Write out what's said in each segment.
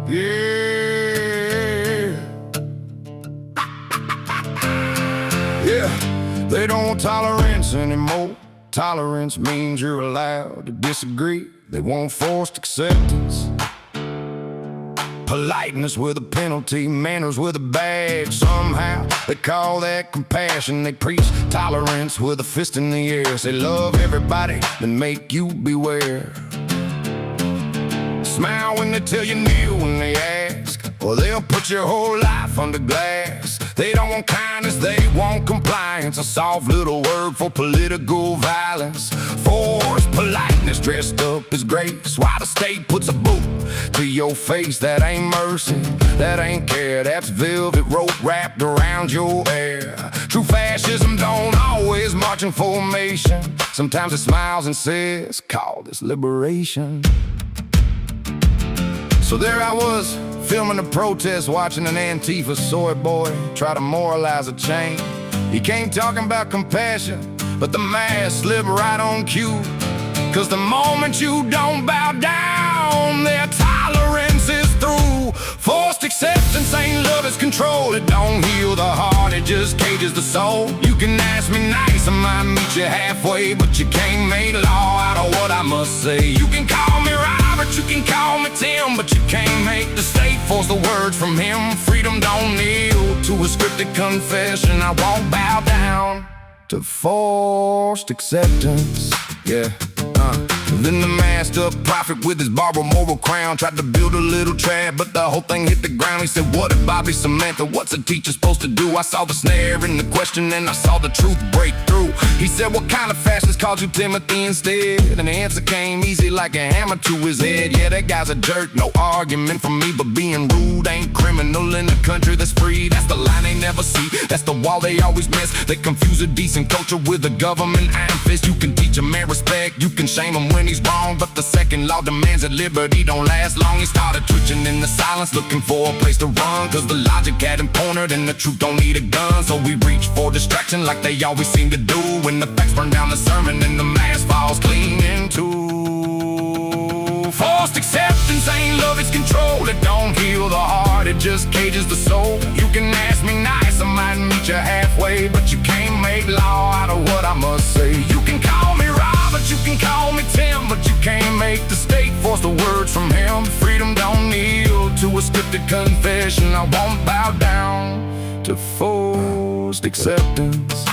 Yeah, yeah, they don't want tolerance anymore. Tolerance means you're allowed to disagree. They want forced acceptance. Politeness with a penalty, manners with a badge. Somehow they call that compassion. They preach tolerance with a fist in the air. Say love everybody, then make you beware. Smile when they tell you kneel when they ask, or they'll put your whole life under glass. They don't want kindness, they want compliance. A soft little word for political violence. Forced politeness dressed up as grace. Why the state puts a boot to your face? That ain't mercy, that ain't care. That's velvet rope wrapped around your hair. True fascism don't always march in formation. Sometimes it smiles and says, call this liberation. So there I was, filming a protest, watching an Antifa soy boy try to moralize a chain. He came talking about compassion, but the mask slipped right on cue. Cause the moment you don't bow down, their tolerance is through. Forced acceptance ain't love, it's control. It don't heal the heart, it just cages the soul. You can ask me nice, I might meet you halfway, but you can't make law out of what I must say. You can call me Robert, you can call me Tim, but you can't make the state force the words from him. Freedom don't kneel to a scripted confession. I won't bow down to forced acceptance. Yeah. Then the masked up prophet with his borrowed moral crown tried to build a little trap, but the whole thing hit the ground. He said, what if Bobby Samantha? What's a teacher supposed to do? I saw the snare in the question and I saw the truth break through. He said, what kind of fascist called you Timothy instead? And the answer came easy like a hammer to his head. Yeah, that guy's a jerk, no argument from me, but being rude ain't criminal in a country that's free. That's the line they never see, that's the wall they always miss. They confuse a decent culture with a government iron fist. You can teach a man respect, you can shame him when he's wrong, but the second law demands that liberty don't last long. He started twitching in the silence, looking for a place to run, cause the logic had him cornered and the truth don't need a gun. So we reach for distraction like they always seem to do. When the facts burn down the sermon and the mask falls clean into. Forced acceptance ain't love, it's control. It don't heal the heart, it just cages the soul. You can ask me nice, I might meet you halfway, but you can't make law out of what I must say. You can call me Robert, you can call me Tim, but you can't make the state force the words from him. Freedom don't kneel to a scripted confession. I won't bow down to forced acceptance.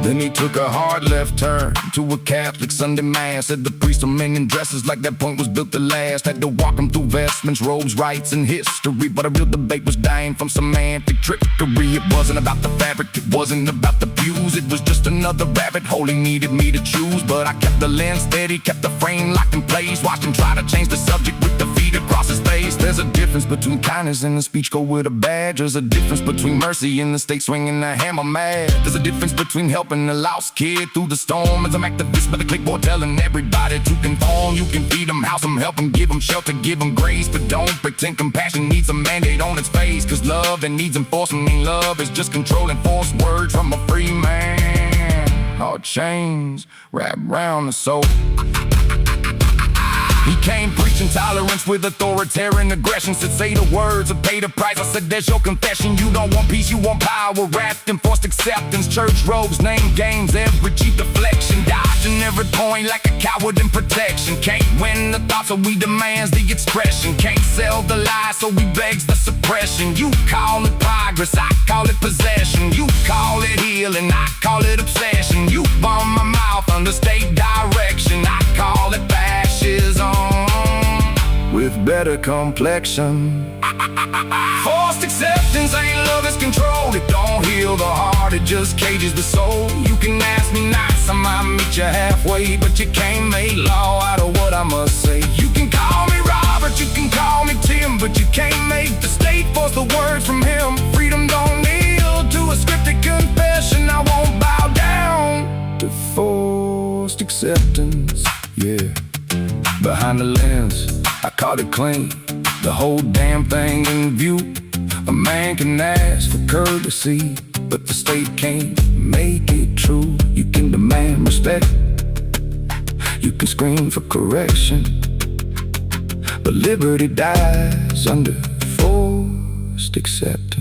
Then he took a hard left turn to a Catholic Sunday mass. Said the priest were men in dresses like that point was built to last. Had to walk him through vestments, robes, rights, and history. But a real debate was dying from semantic trickery. It wasn't about the fabric, it wasn't about the pews. It was just another rabbit hole he needed me to choose. But I kept the lens steady, kept the frame locked in place. Watched him try to change the subject with the feet across his face. There's a difference between kindness and the speech go with a badge. There's a difference between mercy and the state swinging the hammer mad. There's a difference between helping a lost kid through the storm as I'm activist by the clipboard telling everybody to conform. You can feed them, house them, help them, give them shelter, give them grace, but don't pretend compassion needs a mandate on its face. Cause love that needs enforcement ain't love, it's just control and force words from a free man. All chains wrapped around the soul. He came preaching tolerance with authoritarian aggression. Said say the words or pay the price. I said there's your confession. You don't want peace, you want power. Wrapped in forced acceptance. Church robes, name games, every cheap deflection. Dodging every point like a coward in protection. Can't win the thoughts, so we demands the expression. Can't sell the lie, so we begs the suppression. You call it progress, I call it possession. You call it healing, I call it obsession. You bomb my mouth under state direction. I call it fascism with better complexion. Forced acceptance ain't love, it's control. It don't heal the heart, it just cages the soul. You can ask me nice, I might meet you halfway, but you can't make law out of what I must say. You can call me Robert, you can call me Tim, but you can't make the state force the words from him. Freedom don't kneel to a scripted confession. I won't bow down to forced acceptance. Yeah. Behind the lens, I caught it clean, the whole damn thing in view. A man can ask for courtesy, but the state can't make it true. You can demand respect, you can scream for correction, but liberty dies under forced acceptance.